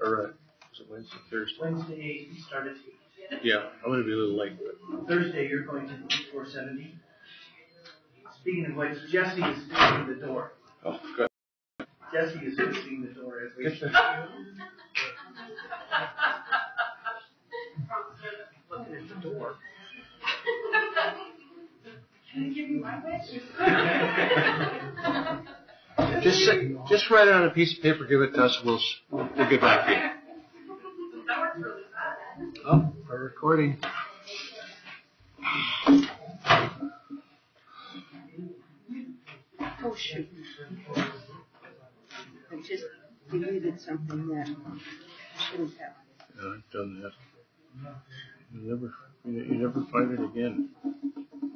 Or is it Wednesday, Thursday? Wednesday, we start at 8. Yeah, I'm going to be a little late. Thursday, you're going to 470. Speaking of which, Jesse is fixing the door. Oh, good. Jesse is fixing the door as we speak. Looking at the door. Can I give you my wish? Just write it on a piece of paper, give it to us, we'll get back to you. That works really fast. Oh, we're recording. Oh, shoot. I just deleted something that I shouldn't have. Yeah, I've done that. You never find it again.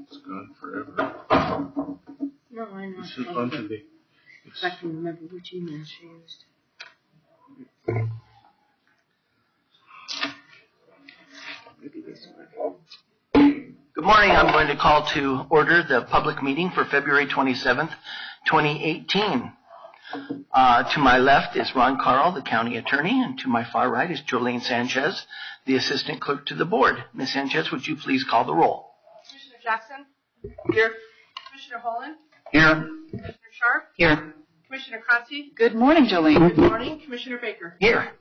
It's gone forever. No, I know. This is onto the... If I can remember which email she used. Maybe this one. Good morning. I'm going to call to order the public meeting for February 27th, 2018. To my left is Ron Carl, the county attorney, and to my far right is Jolene Sanchez, the assistant clerk to the board. Ms. Sanchez, would you please call the roll? Commissioner Jackson? Here. Commissioner Holland? Here. Commissioner Sharp? Here. Commissioner Conti? Good morning, Jolene. Good morning. Commissioner Baker? Here.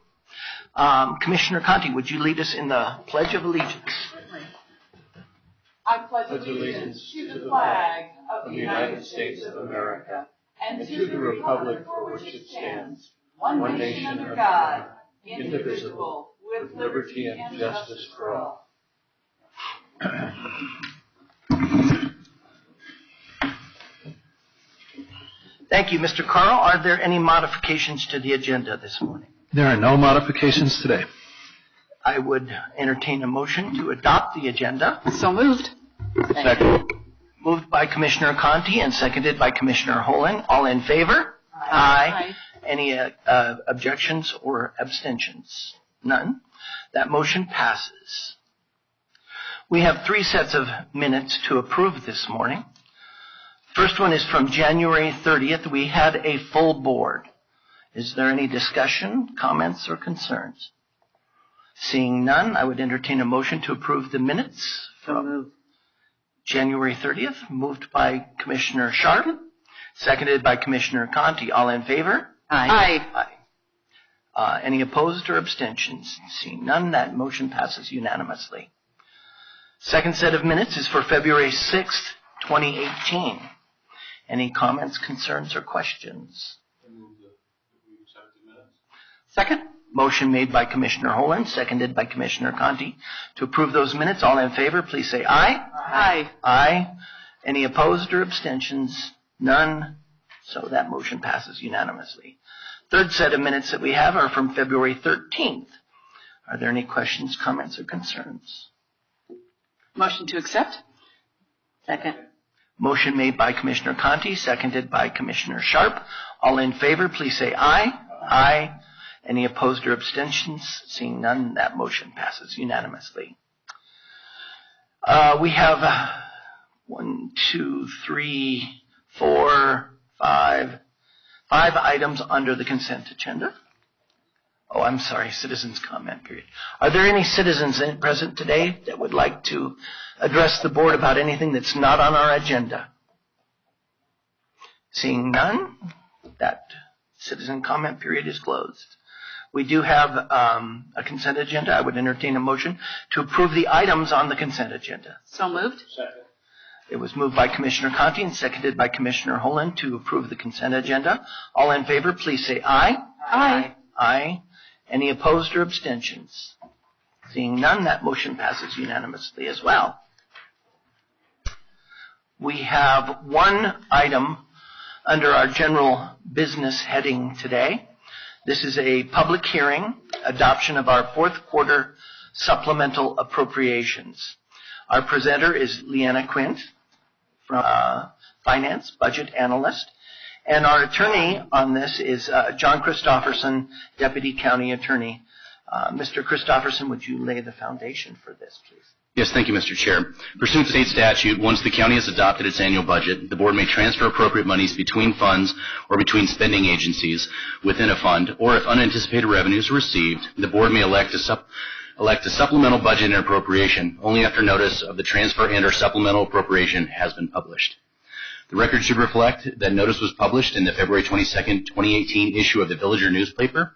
Commissioner Conti, would you lead us in the Pledge of Allegiance? I pledge allegiance to the flag of the United States of America and to the republic for which it stands, one nation under God, indivisible, with liberty and justice for all. Thank you, Mr. Carl. Are there any modifications to the agenda this morning? There are no modifications today. I would entertain a motion to adopt the agenda. So moved. Second. Moved by Commissioner Conti and seconded by Commissioner Holling. All in favor? Aye. Any objections or abstentions? None. That motion passes. We have 3 sets of minutes to approve this morning. First one is from January 30th. We had a full board. Is there any discussion, comments, or concerns? Seeing none, I would entertain a motion to approve the minutes from January 30th, moved by Commissioner Sharp, seconded by Commissioner Conti. All in favor? Aye. Aye. Any opposed or abstentions? Seeing none, that motion passes unanimously. Second set of minutes is for February 6th, 2018. Any comments, concerns, or questions? Second. Motion made by Commissioner Holland, seconded by Commissioner Conti. To approve those minutes, all in favor, please say aye. Aye. Aye. Any opposed or abstentions? None. So that motion passes unanimously. Third set of minutes that we have are from February 13th. Are there any questions, comments, or concerns? Motion to accept. Second. Motion made by Commissioner Conti, seconded by Commissioner Sharp. All in favor, please say aye. Aye. Any opposed or abstentions? Seeing none, that motion passes unanimously. We have 5 items under the consent agenda. Oh, I'm sorry, citizens' comment period. Are there any citizens present today that would like to address the board about anything that's not on our agenda? Seeing none, that citizen comment period is closed. We do have a consent agenda. I would entertain a motion to approve the items on the consent agenda. So moved. Second. It was moved by Commissioner Conti and seconded by Commissioner Holland to approve the consent agenda. All in favor, please say aye. Aye. Aye. Any opposed or abstentions? Seeing none, that motion passes unanimously as well. We have one item under our general business heading today. This is a public hearing, adoption of our fourth quarter supplemental appropriations. Our presenter is Leanna Quint from Finance Budget Analyst. And our attorney on this is John Christofferson, Deputy County Attorney. Mr. Christofferson, would you lay the foundation for this, please? Yes, thank you, Mr. Chair. Pursuant to state statute, once the county has adopted its annual budget, the board may transfer appropriate monies between funds or between spending agencies within a fund, or if unanticipated revenues are received, the board may elect a supplemental budget and appropriation only after notice of the transfer and or supplemental appropriation has been published. The record should reflect that notice was published in the February 22nd, 2018 issue of the Villager newspaper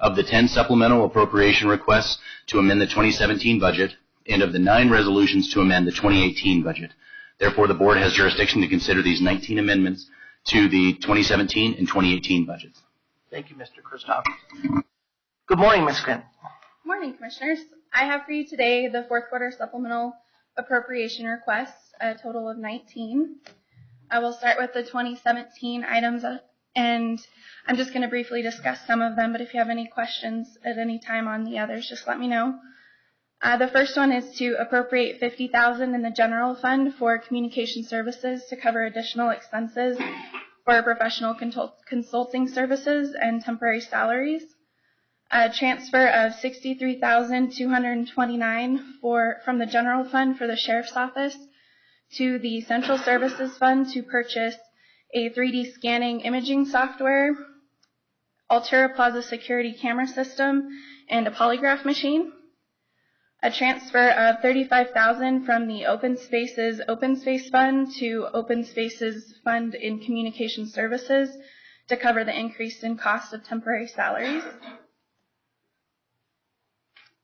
of the 10 supplemental appropriation requests to amend the 2017 budget and of the 9 resolutions to amend the 2018 budget. Therefore, the board has jurisdiction to consider these 19 amendments to the 2017 and 2018 budgets. Thank you, Mr. Christofferson. Good morning, Ms. Quinn. Good morning, Commissioners. I have for you today the fourth quarter supplemental appropriation requests, a total of 19. I will start with the 2017 items, and I'm just going to briefly discuss some of them, but if you have any questions at any time on the others, just let me know. The first one is to appropriate $50,000 in the general fund for communication services to cover additional expenses for professional consulting services and temporary salaries. A transfer of $63,229 from the general fund for the Sheriff's Office to the Central Services Fund to purchase a 3D scanning imaging software, Altura Plaza security camera system, and a polygraph machine. A transfer of $35,000 from the Open Spaces Open Space Fund to Open Spaces Fund in Communication Services to cover the increase in cost of temporary salaries.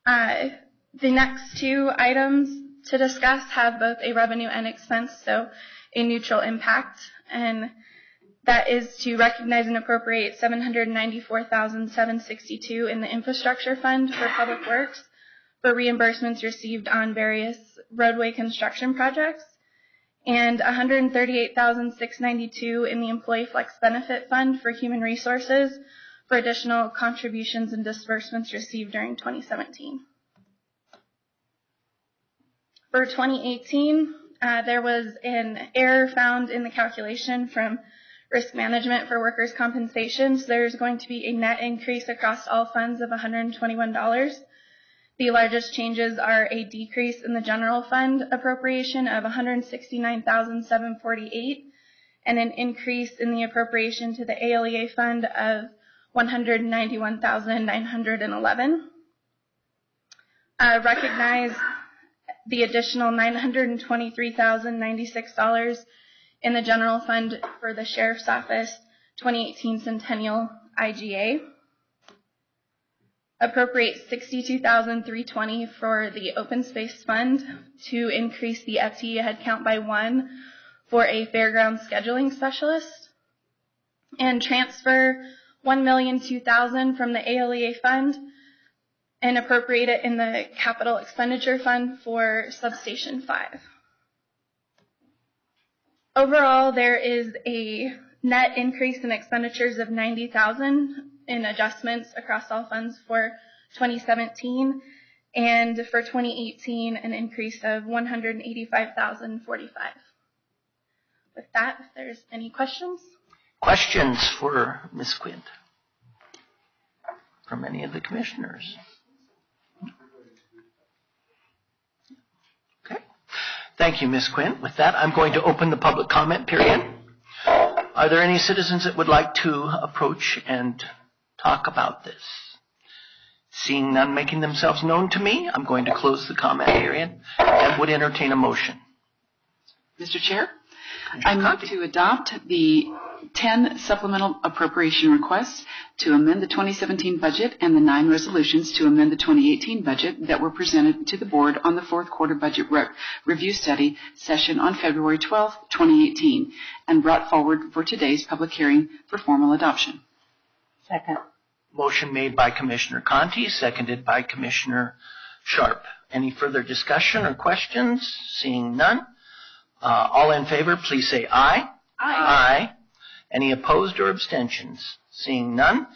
The next two items to discuss have both a revenue and expense, so a neutral impact, and that is to recognize and appropriate $794,762 in the Infrastructure Fund for Public Works for reimbursements received on various roadway construction projects, and $138,692 in the Employee Flex Benefit Fund for Human Resources for additional contributions and disbursements received during 2017. For 2018, there was an error found in the calculation from Risk Management for Workers' Compensation, so there's going to be a net increase across all funds of $121. The largest changes are a decrease in the general fund appropriation of $169,748 and an increase in the appropriation to the ALEA fund of $191,911. Recognize the additional $923,096 in the general fund for the Sheriff's Office 2018 Centennial IGA. Appropriate $62,320 for the Open Space Fund to increase the FTE headcount by 1 for a fairground scheduling specialist, and transfer $1,002,000 from the ALEA fund and appropriate it in the Capital Expenditure Fund for Substation 5. Overall, there is a net increase in expenditures of $90,000 in adjustments across all funds for 2017, and for 2018, an increase of $185,045. With that, if there's any questions. Questions for Ms. Quint from any of the commissioners? Okay. Thank you, Ms. Quint. With that, I'm going to open the public comment period. Are there any citizens that would like to approach and talk about this? Seeing none making themselves known to me, I'm going to close the comment period and would entertain a motion. Mr. Chair, I move to adopt the 10 supplemental appropriation requests to amend the 2017 budget and the 9 resolutions to amend the 2018 budget that were presented to the board on the fourth quarter budget review study session on February 12, 2018, and brought forward for today's public hearing for formal adoption. Second. Motion made by Commissioner Conti, seconded by Commissioner Sharp. Any further discussion or questions? Seeing none. All in favor, please say aye. Aye. Aye. Any opposed or abstentions? Seeing none.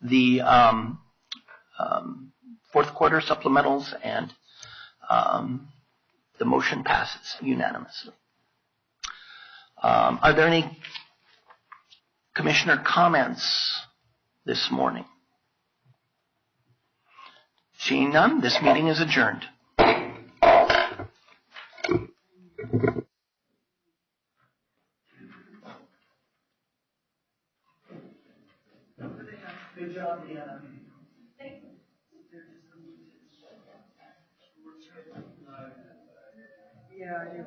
The fourth quarter supplementals and the motion passes unanimously. Are there any commissioner comments this morning? Seeing none, this meeting is adjourned. Good job, Deanna. Yeah, I do.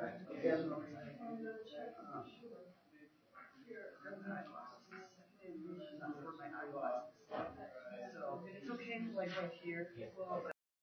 So it's okay, like right here.